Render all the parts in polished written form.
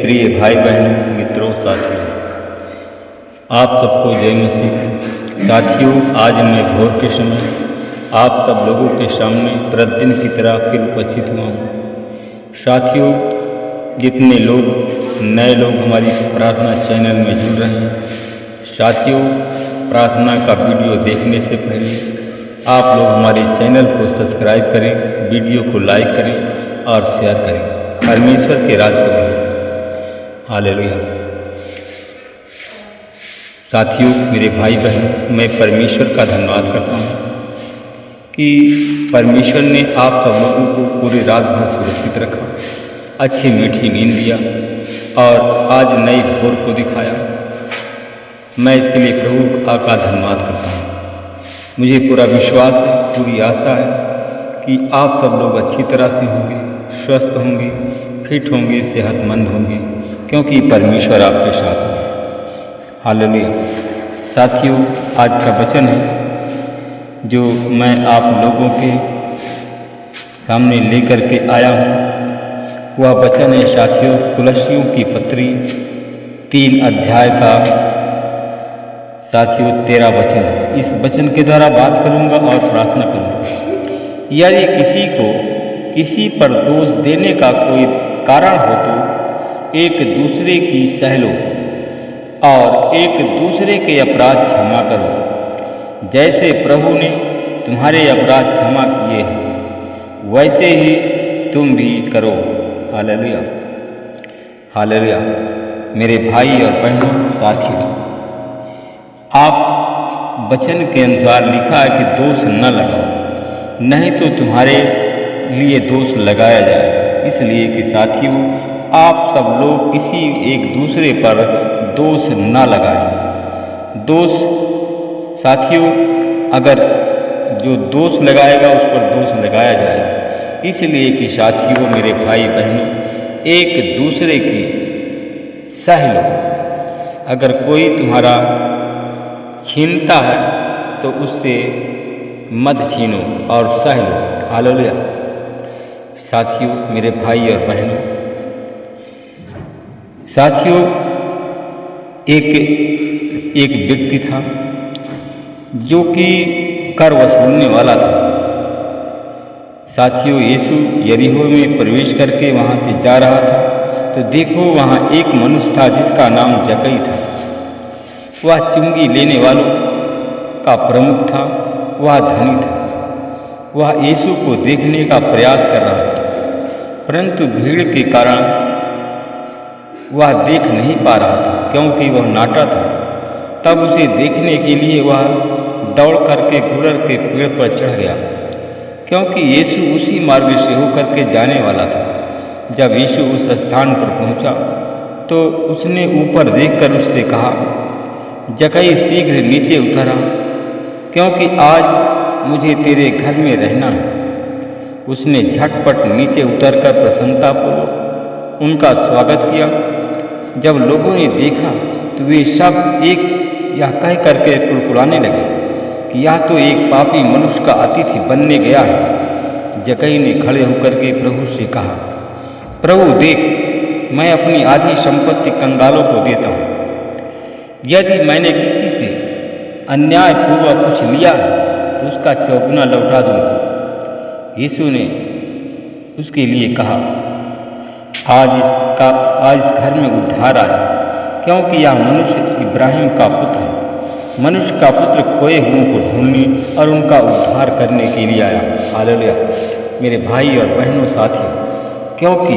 प्रिय भाई बहनों, मित्रों, साथियों, आप सबको जय मसीह। साथियों, आज मैं भोर के समय आप सब लोगों के सामने प्रतिदिन की तरह फिर उपस्थित हुआ हूँ। साथियों, जितने लोग नए लोग हमारी प्रार्थना चैनल में जुड़ रहे हैं, साथियों, प्रार्थना का वीडियो देखने से पहले आप लोग हमारे चैनल को सब्सक्राइब करें, वीडियो को लाइक करें और शेयर करें। परमेश्वर के राज को बढ़ाएं। हालेलुया। साथियों, मेरे भाई बहन, मैं परमेश्वर का धन्यवाद करता हूँ कि परमेश्वर ने आप सब लोगों को पूरी रात भर सुरक्षित रखा, अच्छी मीठी नींद दिया और आज नई भोर को दिखाया। मैं इसके लिए प्रभु का धन्यवाद करता हूँ। मुझे पूरा विश्वास है, पूरी आशा है कि आप सब लोग अच्छी तरह से होंगे, स्वस्थ होंगे, फिट होंगे, सेहतमंद होंगे, क्योंकि परमेश्वर आपके साथ है। हालेलुया। साथियों, आज का वचन है जो मैं आप लोगों के सामने लेकर के आया हूँ। वह वचन है साथियों, कुलस्सियों की पत्री 3 अध्याय का साथियों 13 वचन है। इस वचन के द्वारा बात करूँगा और प्रार्थना करूँगा। यदि किसी को किसी पर दोष देने का कोई कारण हो तो एक दूसरे की सह लो और एक दूसरे के अपराध क्षमा करो। जैसे प्रभु ने तुम्हारे अपराध क्षमा किए हैं, वैसे ही तुम भी करो। हालेलुया। हालेलुया। मेरे भाई और बहनों, साथियों, आप वचन के अनुसार लिखा है कि दोष न लगाओ, नहीं तो तुम्हारे लिए दोष लगाया जाए। इसलिए कि साथियों, आप सब लोग किसी एक दूसरे पर दोष न लगाएं। दोष साथियों, अगर जो दोष लगाएगा उस पर दोष लगाया जाएगा। इसलिए कि साथियों, मेरे भाई बहनों, एक दूसरे की सह लो। अगर कोई तुम्हारा छीनता है तो उससे मत छीनो और सह लो। हालेलुया। साथियों, मेरे भाई और बहनों, साथियों, एक व्यक्ति था जो कि कर वसूलने वाला था। साथियों, यीशु यरीहो में प्रवेश करके वहाँ से जा रहा था तो देखो, वहाँ एक मनुष्य था जिसका नाम जक्कई था। वह चुंगी लेने वालों का प्रमुख था, वह धनी था। वह यीशु को देखने का प्रयास कर रहा था, परंतु भीड़ के कारण वह देख नहीं पा रहा था, क्योंकि वह नाटा था। तब उसे देखने के लिए वह दौड़ करके गुड़हल के पेड़ पर चढ़ गया, क्योंकि यीशु उसी मार्ग से होकर के जाने वाला था। जब यीशु उस स्थान पर पहुंचा तो उसने ऊपर देखकर उससे कहा, जक्कई, शीघ्र नीचे उतर आ, क्योंकि आज मुझे तेरे घर में रहना है। उसने झटपट नीचे उतरकर प्रसन्नतापूर्वक उनका स्वागत किया। जब लोगों ने देखा तो वे सब एक यह कह करके कुड़कुड़ाने लगे कि यह तो एक पापी मनुष्य का अतिथि बनने गया है। जक्कई ने खड़े होकर के प्रभु से कहा, प्रभु देख, मैं अपनी आधी संपत्ति कंगालों को देता हूँ। यदि मैंने किसी से अन्यायपूर्वक कुछ लिया तो उसका चौगुना लौटा दूंगा। यीशु ने उसके लिए कहा, आज इस घर में उद्धार आया, क्योंकि यह मनुष्य इब्राहिम का पुत्र है। मनुष्य का पुत्र खोए हुओं को ढूंढने और उनका उद्धार करने के लिए आया। हालेलुया। मेरे भाई और बहनों, साथियों, क्योंकि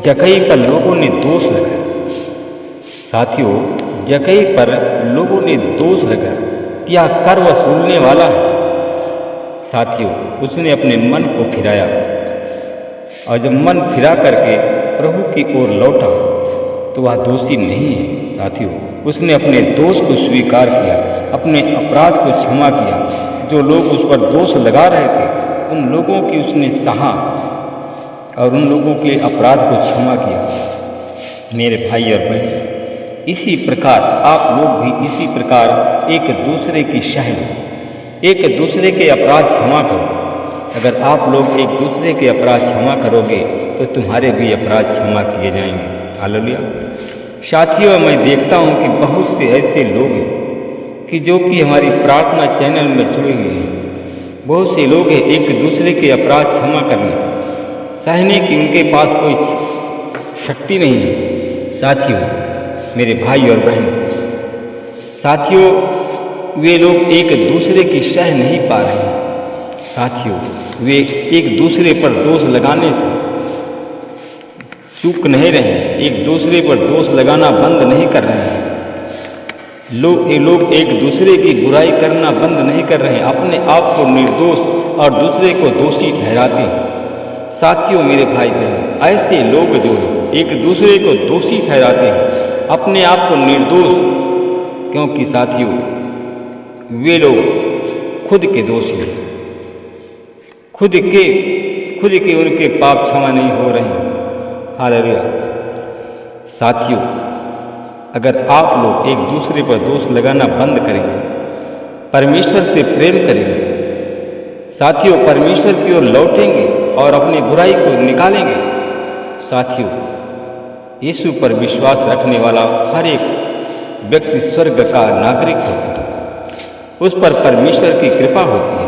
जक्कई पर लोगों ने दोष लगाया। साथियों, जक्कई पर लोगों ने दोष लगाया कि यह कर वसूलने वाला है। साथियों, उसने अपने मन को फिराया और जब मन फिरा करके प्रभु की ओर लौटा तो वह दोषी नहीं है। साथियों, उसने अपने दोष को स्वीकार किया, अपने अपराध को क्षमा किया। जो लोग उस पर दोष लगा रहे थे, उन लोगों की उसने सहा और उन लोगों के अपराध को क्षमा किया। मेरे भाई और बहन, इसी प्रकार आप लोग भी इसी प्रकार एक दूसरे की सह लो, एक दूसरे के अपराध क्षमा करो। अगर आप लोग एक दूसरे के अपराध क्षमा करोगे तो तुम्हारे भी अपराध क्षमा किए जाएंगे। हालेलुया। साथियों, मैं देखता हूँ कि बहुत से ऐसे लोग हैं कि जो कि हमारी प्रार्थना चैनल में जुड़े हुए हैं। बहुत से लोग हैं एक दूसरे के अपराध क्षमा करने, सहने की उनके पास कोई शक्ति नहीं है। साथियों, मेरे भाई और बहन, साथियों, वे लोग एक दूसरे की सह नहीं पा रहे हैं। साथियों, वे एक दूसरे पर दोष लगाने से चूक नहीं रहे हैं, एक दूसरे पर दोष लगाना बंद नहीं कर रहे हैं। ये लोग एक दूसरे की बुराई करना बंद नहीं कर रहे हैं, अपने आप को निर्दोष और दूसरे को दोषी ठहराते हैं। साथियों, मेरे भाई बहन, ऐसे लोग जो एक दूसरे को दोषी ठहराते हैं, अपने आप को निर्दोष, क्योंकि साथियों वे लोग खुद के दोषी हैं, खुद के उनके पाप क्षमा नहीं हो रहे हैं। हालेलुया। साथियों, अगर आप लोग एक दूसरे पर दोष लगाना बंद करेंगे, परमेश्वर से प्रेम करेंगे, साथियों परमेश्वर की ओर लौटेंगे और अपनी बुराई को निकालेंगे, साथियों यीशु पर विश्वास रखने वाला हर एक व्यक्ति स्वर्ग का नागरिक होता है। उस पर परमेश्वर की कृपा होती है,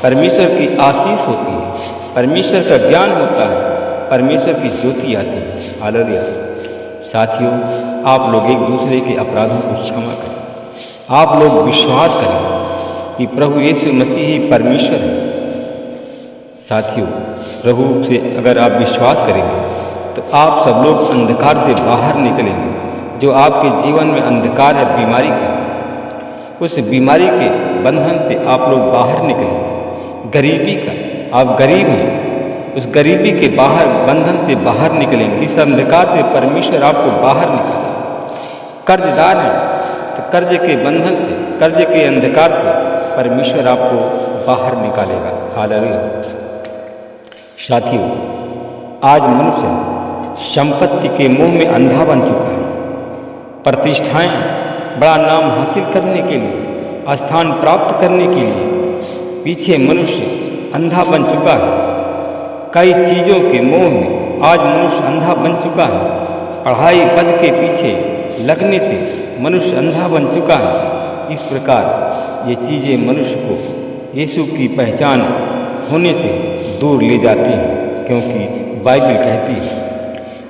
परमेश्वर की आशीष होती है, परमेश्वर का ज्ञान होता है, परमेश्वर की ज्योति आती है। हालेलुया। साथियों, आप लोग एक दूसरे के अपराधों को क्षमा करें। आप लोग विश्वास करें कि प्रभु यीशु मसीह ही परमेश्वर है। साथियों, प्रभु से अगर आप विश्वास करेंगे तो आप सब लोग अंधकार से बाहर निकलेंगे। जो आपके जीवन में अंधकार है, बीमारी का, उस बीमारी के बंधन से आप लोग बाहर निकलेंगे। गरीबी का, आप गरीब हैं, उस गरीबी के बाहर बंधन से बाहर निकलेंगे। इस अंधकार से परमेश्वर आपको बाहर निकालेगा। कर्जदार हैं तो कर्ज के बंधन से, कर्ज के अंधकार से परमेश्वर आपको बाहर निकालेगा। हालेलुया। साथियों, आज मनुष्य संपत्ति के मोह में अंधा बन चुका है। प्रतिष्ठाएं, बड़ा नाम हासिल करने के लिए, स्थान प्राप्त करने के लिए पीछे मनुष्य अंधा बन चुका है। कई चीज़ों के मोह में आज मनुष्य अंधा बन चुका है। पढ़ाई पद के पीछे लगने से मनुष्य अंधा बन चुका है। इस प्रकार ये चीज़ें मनुष्य को यीशु की पहचान होने से दूर ले जाती हैं, क्योंकि बाइबल कहती है,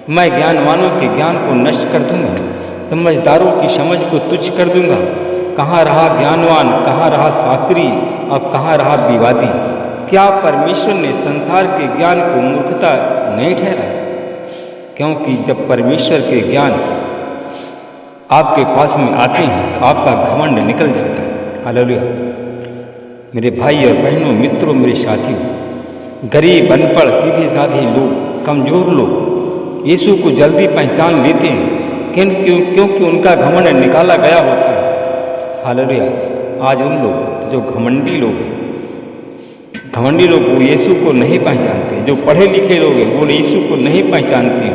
मैं ज्ञानवानों के ज्ञान को नष्ट कर दूंगा, समझदारों की समझ को तुच्छ कर दूंगा। कहाँ रहा ज्ञानवान, कहाँ रहा शास्त्री, और कहाँ रहा विवादी। क्या परमेश्वर ने संसार के ज्ञान को मूर्खता नहीं ठहराया? क्योंकि जब परमेश्वर के ज्ञान आपके पास में आते हैं तो आपका घमंड निकल जाता है। हालेलुया। मेरे भाई और बहनों, मित्रों, मेरे साथियों, गरीब, अनपढ़, सीधे साधे लोग, कमज़ोर लोग यीशु को जल्दी पहचान लेते हैं, क्योंकि उनका घमंड निकाला गया होता है। हालेलुया। आज उन लोग जो घमंडी लोग वो यीशु को नहीं पहचानते। जो पढ़े लिखे लोग हैं वो यीशु को नहीं पहचानते।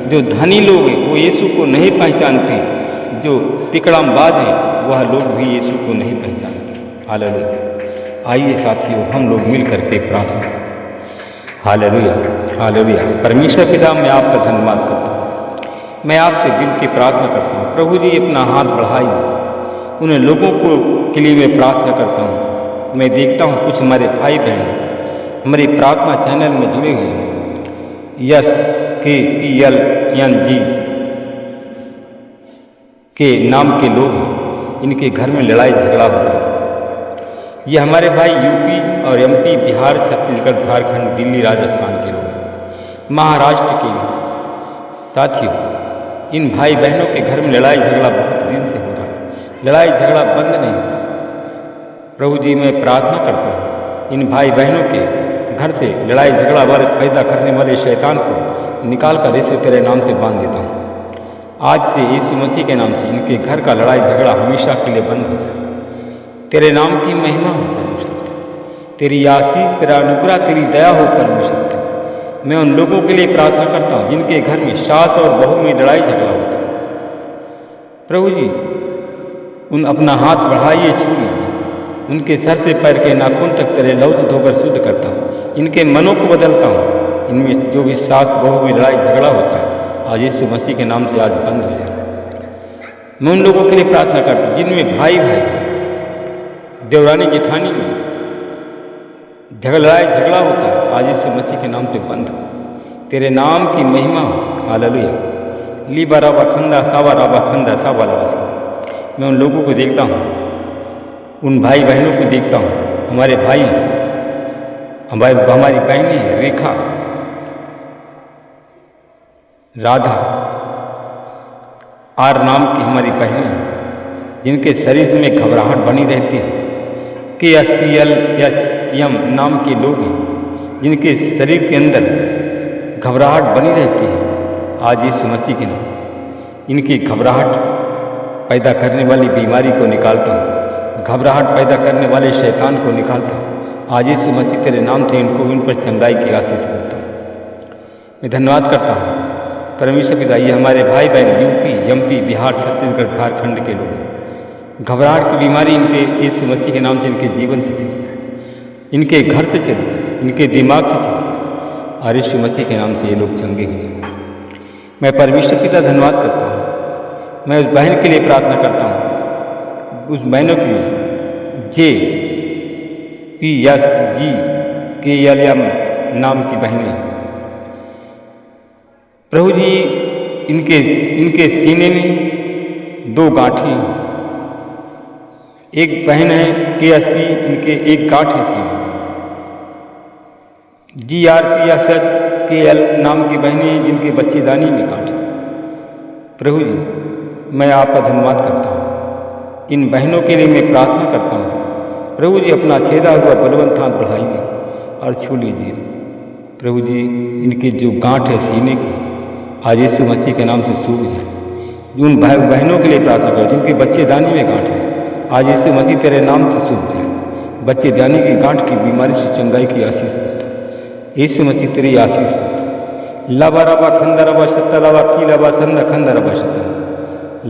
जो धनी लोग हैं वो यीशु को नहीं पहचानते। जो तिकड़मबाज हैं वह लोग भी यीशु को नहीं पहचानते। हालेलुया। आइए साथियों, हम लोग मिल करके प्रार्थना करें। Hallelujah, hallelujah. परमेश्वर पिता, मैं आपका धन्यवाद करता हूँ। मैं आपसे विनती प्रार्थना करता हूँ, प्रभु जी अपना हाथ बढ़ाइए। उन लोगों के लिए मैं प्रार्थना करता हूँ। मैं देखता हूँ कुछ हमारे भाई बहन हमारी प्रार्थना चैनल में जुड़े हुए हैं। SKPLNG के नाम के लोग हैं, इनके घर में लड़ाई झगड़ा हो रहा है। ये हमारे भाई यूपी और MP, बिहार, छत्तीसगढ़, झारखंड, दिल्ली, राजस्थान के लोग हैं, महाराष्ट्र के लोग। साथियों, इन भाई बहनों के घर में लड़ाई झगड़ा बहुत दिन से हो रहा है। लड़ाई झगड़ा बंद नहीं हो। प्रभु जी, मैं प्रार्थना करता हूँ इन भाई बहनों के घर से लड़ाई झगड़ा पैदा करने वाले शैतान को निकाल कर यीशु तेरे नाम पे बांध देता हूँ। आज से यीशु मसीह के नाम से इनके घर का लड़ाई झगड़ा हमेशा के लिए बंद हो जाए। तेरे नाम की महिमा हो परमेश्वर, तेरी आशीष, तेरा अनुग्रह, तेरी दया हो परमेश्वर। मैं उन लोगों के लिए प्रार्थना करता हूँ जिनके घर में सास और बहू में लड़ाई झगड़ा होता है। प्रभु जी, उन अपना हाथ बढ़ाइए, छूइए, उनके सर से पैर के नाखून तक तेरे लहू से धोकर शुद्ध करता हूँ। इनके मनों को बदलता हूँ। इनमें जो भी सास बहू में लड़ाई झगड़ा होता है आज यीशु मसीह के नाम से आज बंद हो जाए। मैं उन लोगों के लिए प्रार्थना करता हूँ जिनमें भाई भाई, देवरानी जेठानी में झगड़ा होता है, आज यीशु मसीह के नाम से बंद हो। तेरे नाम की महिमा हो। हालेलुया। लीबा राबा खंदा सावा राबा खंदा सावा लाबा। मैं उन लोगों को देखता हूँ, उन भाई बहनों को देखता हूँ, हमारे भाई, हमारी बहनें रेखा, राधा, आर नाम की हमारी बहनें जिनके शरीर में घबराहट बनी रहती है, KSPLHM नाम के लोग हैं जिनके शरीर के अंदर घबराहट बनी रहती है, आज यीशु मसीह के नाम से इनकी घबराहट पैदा करने वाली बीमारी को निकालता हूँ, घबराहट पैदा करने वाले शैतान को निकालता हूँ। आज यीशु मसीह तेरे नाम से इनको इन पर चंगाई की आशीष करता हूँ। मैं धन्यवाद करता हूँ परमेश्वर पिता। ये हमारे भाई बहन यूपी, MP, बिहार, छत्तीसगढ़, झारखंड के लोग, घबराहट की बीमारी इनके यीशु मसीह के नाम से इनके जीवन से चली जाए, इनके घर से चली जाए, इनके दिमाग से चली जाए, और यीशु मसीह के नाम से ये लोग चंगे हुए। मैं परमेश्वर पिता धन्यवाद करता हूँ। मैं उस बहन के लिए प्रार्थना करता हूँ, उस बहनों के लिए JPSGKLM नाम की बहनें, प्रभु जी इनके सीने में 2 गांठें, एक बहन है KSP, इनके एक गांठ है सीने। GRPSHKL नाम की बहनें हैं जिनके बच्चेदानी में गांठ है। प्रभु जी मैं आपका धन्यवाद करता हूँ। इन बहनों के लिए मैं प्रार्थना करता हूँ, प्रभु जी अपना छेदा हुआ बलवंत हाथ बढ़ाइए और छू लीजिए। प्रभु जी इनके जो गांठ है सीने की, आज यीशु मसीह के नाम से सूख जाए। उन भाई बहनों के लिए प्रार्थना करें जिनके बच्चेदानी में गांठ है, आज यीशु मसीह तेरे नाम से सूख जाए। बच्चेदानी की गांठ की बीमारी से चंगाई की आशीष पाता, यीशु मसीह तेरी आशीष पाता। लबा रबा खंदरबा शतरबा की लबा संद खंदरबा शतम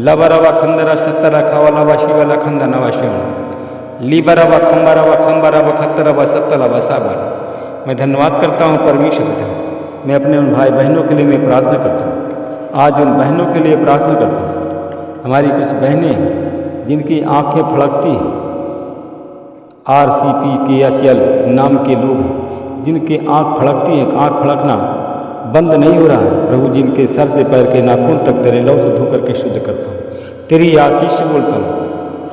लबा रबा खंदरा शतरा खावा लबा शिवला खंदा नवा शिवना लीबरबा खंबरबा खंबरबा खतरबा सतलबा साबर। मैं धन्यवाद करता हूँ परमेश्वर पिता। मैं अपने उन भाई बहनों के लिए मैं प्रार्थना करता हूँ, आज उन बहनों के लिए प्रार्थना करता हूँ। हमारी कुछ बहनें जिनकी आंखें फड़कती, RCPKSL नाम के लोग हैं जिनकी आंख फड़कती है, आंख फड़कना बंद नहीं हो रहा है। प्रभु जिनके सर से पैर के नाखून तक तेरे लहू से धो करके शुद्ध करता हूँ, तेरी आशीष से बोलता हूँ,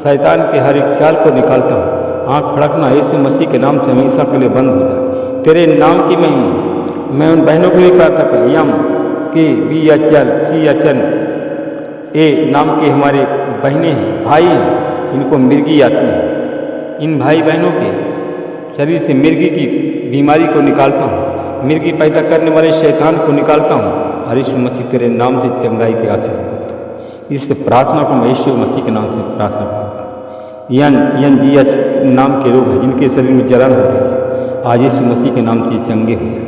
शैतान के हर एक चाल को निकालता हूँ। आंख फड़कना यीशु मसीह के नाम से हमेशा के लिए बंद हो जाए, तेरे नाम की महिमा। मैं उन बहनों के लिए प्रार्थना कर MKBHLCHN नाम के हमारे बहनें हैं, भाई हैं, इनको मिर्गी आती है। इन भाई बहनों के शरीर से मिर्गी की बीमारी को निकालता हूँ, मिर्गी पैदा करने वाले शैतान को निकालता हूँ, और यीशु मसीह तेरे नाम से चंगाई की आशीष करता हूँ। इस प्रार्थना को मैं यीशु मसीह के नाम से प्रार्थना करता हूँ। NGH नाम के लोग हैं जिनके शरीर में जलन हो रही है, आज यीशु मसीह के नाम से चंगे हो जाए।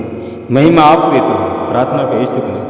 महिमा आप देता हूँ, प्रार्थना को यीशु के नाम।